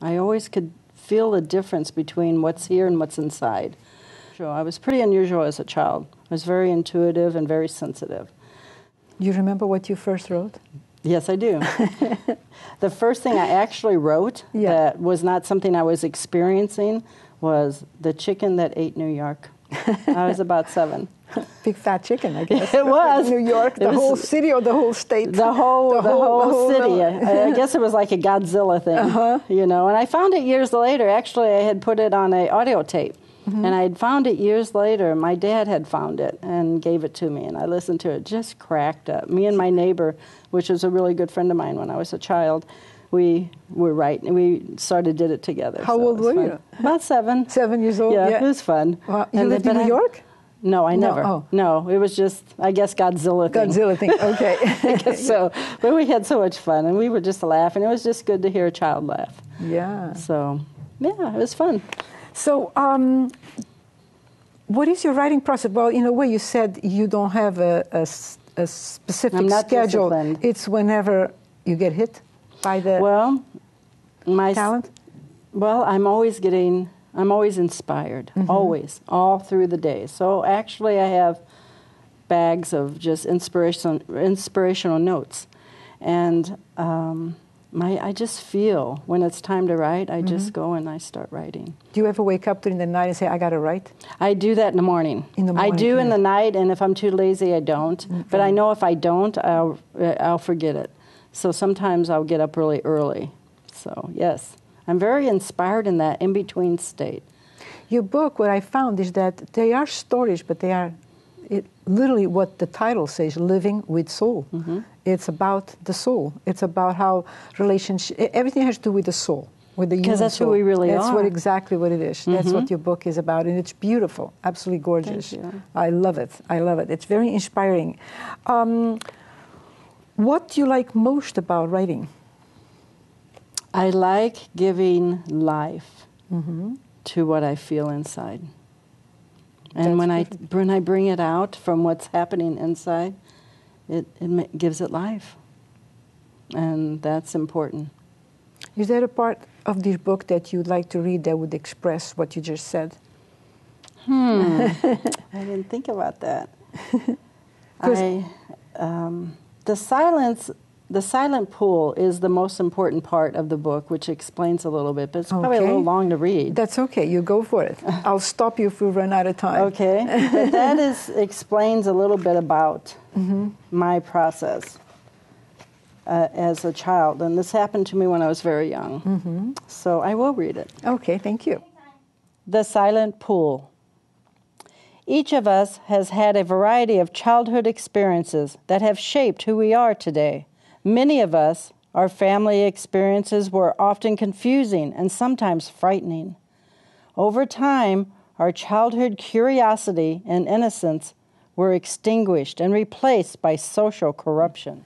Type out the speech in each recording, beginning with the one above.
I always could feel the difference between what's here and what's inside. So I was pretty unusual as a child. I was very intuitive and very sensitive. You remember what you first wrote? Yes, I do. The first thing I actually wrote that was not something I was experiencing was The Chicken That Ate New York. I was about 7. Big fat chicken, I guess. It was. New York, the whole city or the whole state? The whole city. I guess it was like a Godzilla thing, you know. And I found it years later. Actually, I had put it on an audio tape. And I had found it years later. My dad had found it and gave it to me. And I listened to it, just cracked up. Me and my neighbor, which was a really good friend of mine when I was a child, we were writing. We did it together. How old were you? About 7. 7 years old? Yeah, it was fun. Wow. You lived in New York? No, I never. No, no, it was just, I guess, Godzilla thing. Godzilla thing, okay. I guess so. But we had so much fun, and we were just laughing. It was just good to hear a child laugh. Yeah. So, yeah, it was fun. So, what is your writing process? Well, in a way, you said you don't have a specific I'm not schedule. disciplined. It's whenever you get hit by the talent? Well, I'm always inspired, always, all through the day. So actually I have bags of just inspirational notes. And I just feel when it's time to write, I just go and I start writing. Do you ever wake up during the night and say, I got to write? I do that in the morning. I do in the night, and if I'm too lazy, I don't. But I know if I don't, I'll forget it. So sometimes I'll get up really early. So, yes. I'm very inspired in that in-between state. Your book, what I found is that they are stories, but they are literally what the title says, Living with Soul. It's about the soul. It's about how everything has to do with the soul, with the human soul. Because that's who we really are. That's exactly what it is. That's what your book is about, and it's beautiful, absolutely gorgeous. Thank you. I love it. I love it. It's very inspiring. What do you like most about writing? I like giving life to what I feel inside. And when I bring it out from what's happening inside, it gives it life. And that's important. Is there a part of this book that you'd like to read that would express what you just said? I didn't think about that. The silent pool is the most important part of the book, which explains a little bit, but it's probably a little long to read. That's okay. You go for it. I'll stop you if we run out of time. Okay. But that explains a little bit about my process as a child. And this happened to me when I was very young. So I will read it. Okay, thank you. The silent pool. Each of us has had a variety of childhood experiences that have shaped who we are today. Many of us, our family experiences were often confusing and sometimes frightening. Over time, our childhood curiosity and innocence were extinguished and replaced by social corruption.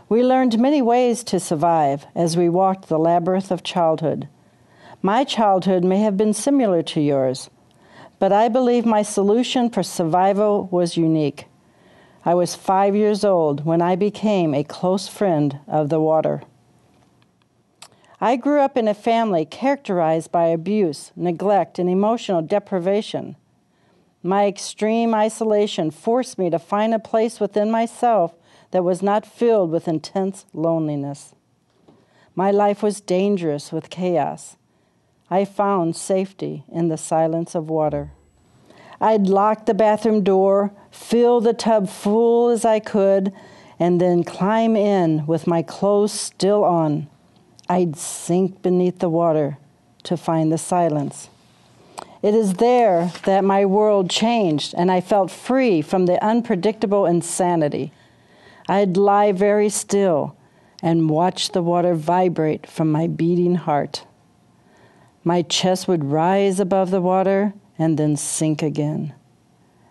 We learned many ways to survive as we walked the labyrinth of childhood. My childhood may have been similar to yours, but I believe my solution for survival was unique. I was 5 years old when I became a close friend of the water. I grew up in a family characterized by abuse, neglect, and emotional deprivation. My extreme isolation forced me to find a place within myself that was not filled with intense loneliness. My life was dangerous with chaos. I found safety in the silence of water. I'd lock the bathroom door, fill the tub full as I could, and then climb in with my clothes still on. I'd sink beneath the water to find the silence. It is there that my world changed, and I felt free from the unpredictable insanity. I'd lie very still and watch the water vibrate from my beating heart. My chest would rise above the water and then sink again.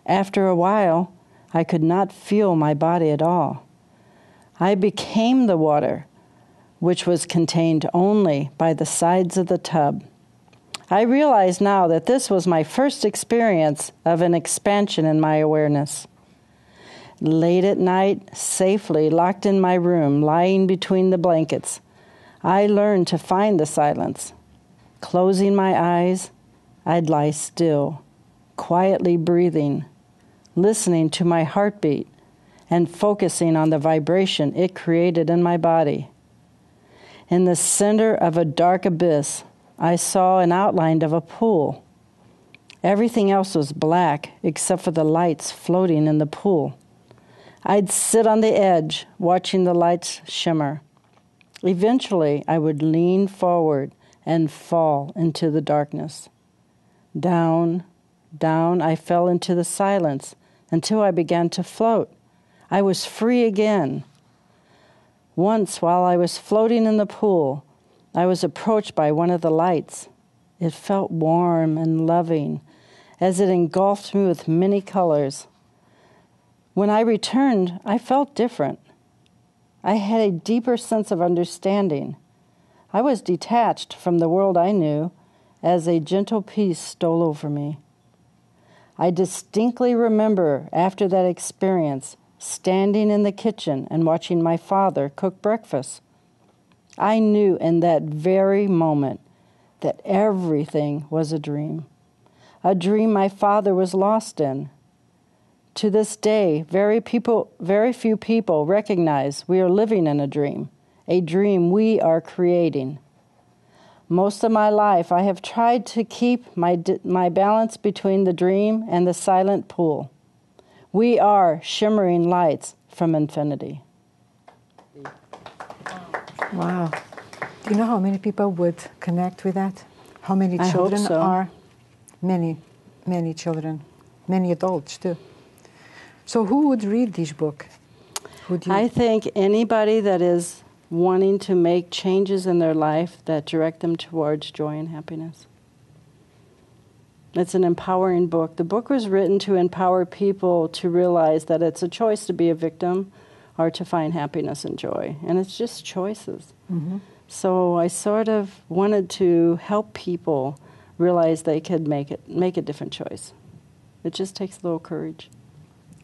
After a while, I could not feel my body at all. I became the water, which was contained only by the sides of the tub. I realize now that this was my first experience of an expansion in my awareness. Late at night, safely locked in my room, lying between the blankets, I learned to find the silence. Closing my eyes, I'd lie still, quietly breathing, listening to my heartbeat, and focusing on the vibration it created in my body. In the center of a dark abyss, I saw an outline of a pool. Everything else was black except for the lights floating in the pool. I'd sit on the edge, watching the lights shimmer. Eventually, I would lean forward and fall into the darkness. Down, down, I fell into the silence until I began to float. I was free again. Once, while I was floating in the pool, I was approached by one of the lights. It felt warm and loving, as it engulfed me with many colors. When I returned, I felt different. I had a deeper sense of understanding. I was detached from the world I knew as a gentle peace stole over me. I distinctly remember, after that experience, standing in the kitchen and watching my father cook breakfast. I knew in that very moment that everything was a dream my father was lost in. To this day, very few people recognize we are living in a dream we are creating. Most of my life, I have tried to keep my balance between the dream and the silent pool. We are shimmering lights from infinity. Wow. Do you know how many people would connect with that? How many children I hope so. are? Many, many children. Many adults, too. So who would read this book? I think anybody that is wanting to make changes in their life that direct them towards joy and happiness. It's an empowering book. The book was written to empower people to realize that it's a choice to be a victim or to find happiness and joy. And it's just choices. Mm-hmm. So I sort of wanted to help people realize they could make a different choice. It just takes a little courage.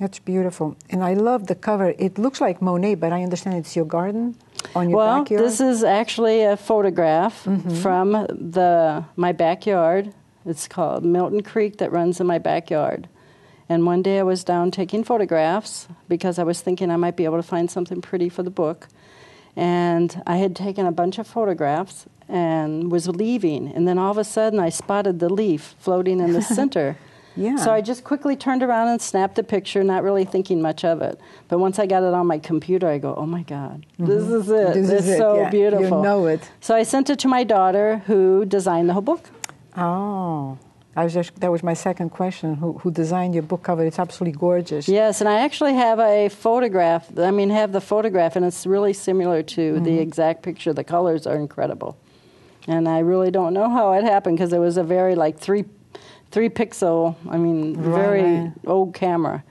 That's beautiful. And I love the cover. It looks like Monet, but I understand it's your garden on your backyard. Well, this is actually a photograph from my backyard. It's called Milton Creek that runs in my backyard. And one day I was down taking photographs because I was thinking I might be able to find something pretty for the book. And I had taken a bunch of photographs and was leaving. And then all of a sudden I spotted the leaf floating in the center. Yeah. So I just quickly turned around and snapped a picture, not really thinking much of it. But once I got it on my computer, I go, oh my God, this is it. It's so beautiful. You know it. So I sent it to my daughter, who designed the whole book. Oh, that was my second question. Who designed your book cover? It's absolutely gorgeous. Yes, and I actually have the photograph, and it's really similar to the exact picture. The colors are incredible. And I really don't know how it happened, because it was a very, three pixel, very old camera.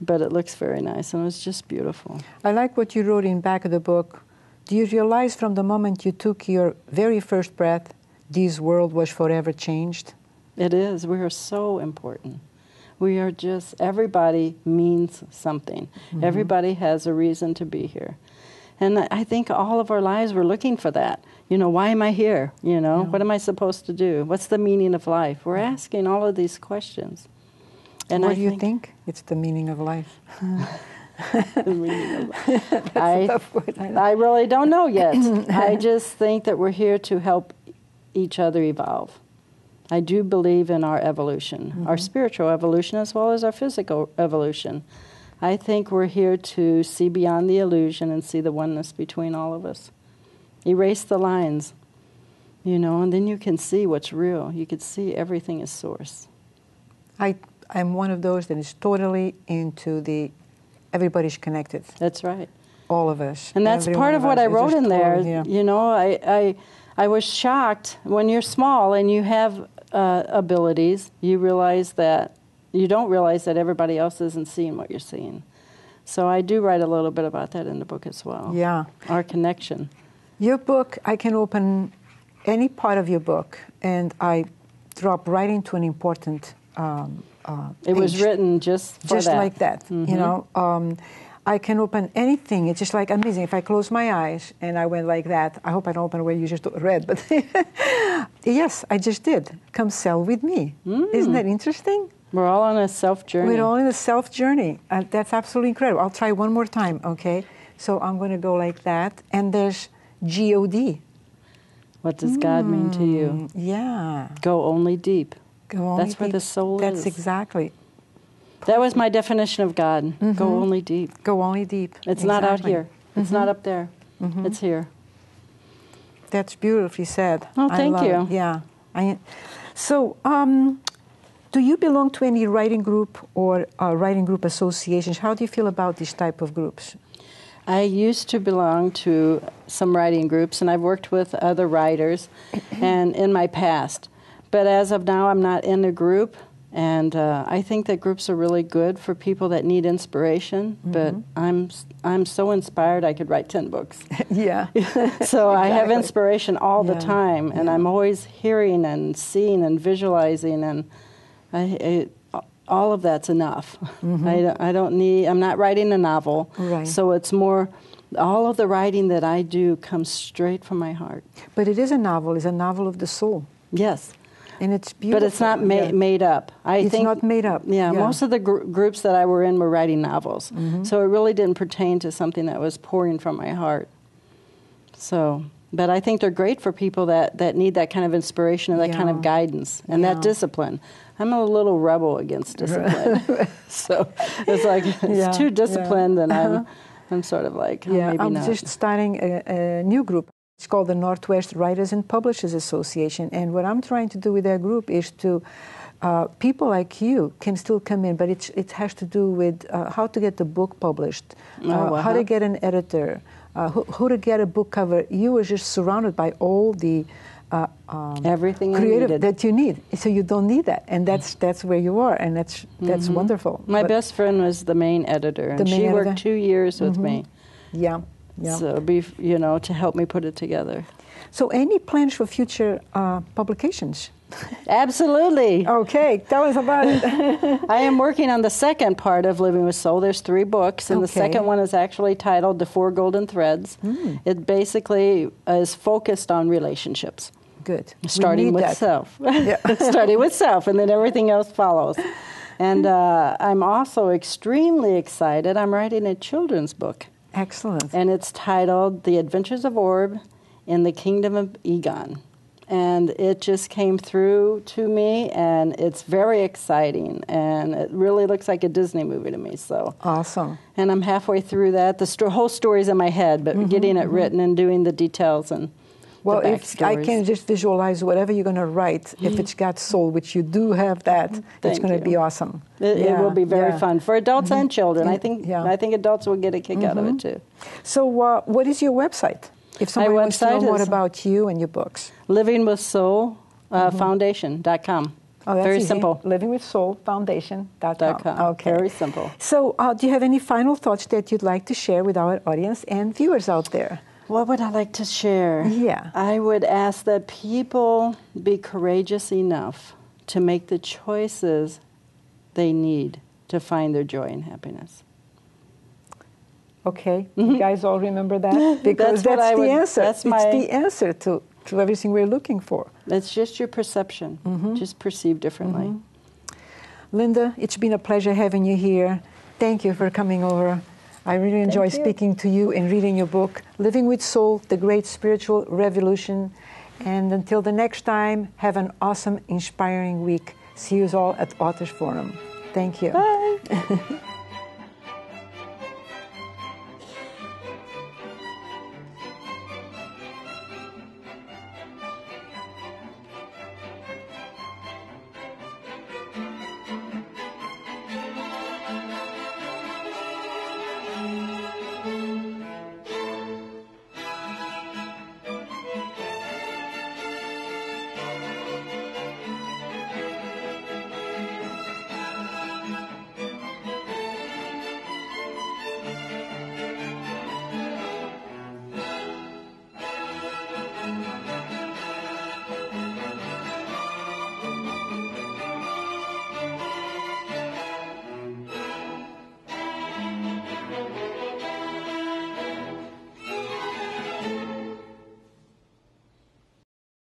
But it looks very nice, and it was just beautiful. I like what you wrote in back of the book. Do you realize from the moment you took your very first breath, this world was forever changed? It is. We are so important. We are everybody means something. Mm-hmm. Everybody has a reason to be here. And I think all of our lives we're looking for that. Why am I here? What am I supposed to do? What's the meaning of life? We're asking all of these questions. And what do you think it's the meaning of life? The meaning of life. I really don't know yet. I just think that we're here to help each other evolve. I do believe in our evolution, our spiritual evolution as well as our physical evolution. I think we're here to see beyond the illusion and see the oneness between all of us. Erase the lines, and then you can see what's real. You can see everything is source. I'm one of those that is totally into everybody's connected. That's right. All of us. And that's part of what I wrote in there. Yeah. I was shocked when you're small and you have abilities, you don't realize that everybody else isn't seeing what you're seeing. So I do write a little bit about that in the book as well. Yeah. Our connection. Your book, I can open any part of your book and I drop right into an important it was written just for that. Just like that. I can open anything. It's just like amazing. If I close my eyes and I went like that, I hope I don't open where you just read, but yes, I just did. Come sail with me. Isn't that interesting? We're all on a self journey. We're all in a self journey. That's absolutely incredible. I'll try one more time, okay? So I'm going to go like that, and there's G-O-D. What does God mean to you? Yeah. Go only deep. Go only That's deep. where the soul is. That's exactly. That was my definition of God. Go only deep. Go only deep. It's not out here. It's not up there. It's here. That's beautifully said. Oh, thank you. It. Yeah. So, do you belong to any writing group or writing group associations? How do you feel about this type of groups? I used to belong to some writing groups, and I've worked with other writers and in my past. But as of now, I'm not in a group, and I think that groups are really good for people that need inspiration. But I'm so inspired I could write 10 books. Yeah. So I have inspiration all the time, and I'm always hearing and seeing and visualizing, and all of that's enough. I don't need. I'm not writing a novel, so it's more. All of the writing that I do comes straight from my heart. But it is a novel. It's a novel of the soul. Yes, and it's beautiful. But it's not made up. It's not made up. Yeah, most of the groups that I were in were writing novels, so it really didn't pertain to something that was pouring from my heart. So. But I think they're great for people that need that kind of inspiration and that kind of guidance and that discipline. I'm a little rebel against discipline. So it's like it's too disciplined, and I'm sort of like, maybe I'm not. just starting a new group. It's called the Northwest Writers and Publishers Association. And what I'm trying to do with that group is to, people like you can still come in, but it has to do with how to get the book published, how to get an editor, who to get a book cover. You were just surrounded by all the everything creative that you need. So you don't need that, and that's where you are, and that's wonderful. My best friend was the main editor, and she worked 2 years with me. Yeah. So to help me put it together. So any plans for future publications? Absolutely. Okay, tell us about it. I am working on the second part of Living with Soul. There's 3 books, and the second one is actually titled The 4 Golden Threads. It basically is focused on relationships. Good. Starting with self. Starting with self, and then everything else follows. And I'm also extremely excited. I'm writing a children's book. Excellent. And it's titled The Adventures of Orb in the Kingdom of Egon. And it just came through to me, and it's very exciting, and it really looks like a Disney movie to me. So awesome! And I'm halfway through that. The whole story's in my head, but getting it written and doing the details and well, if I can just visualize whatever you're going to write, if it's got soul, which you do have that, it's going to be awesome. It will be very fun for adults and children. I think adults will get a kick out of it too. So, what is your website? If somebody wants to know more about you and your books. Living with Soul Foundation.com. Oh, that's very easy. simple. Living with Soul Foundation.com. Okay. Very simple. So, do you have any final thoughts that you'd like to share with our audience and viewers out there? What would I like to share? Yeah. I would ask that people be courageous enough to make the choices they need to find their joy and happiness. Okay, you guys all remember that? Because that's the answer. It's the answer to everything we're looking for. It's just your perception, just perceived differently. Linda, it's been a pleasure having you here. Thank you for coming over. I really enjoy speaking to you and reading your book, Living with Soul, The Great Spiritual Revolution. And until the next time, have an awesome, inspiring week. See you all at Authors Forum. Thank you. Bye.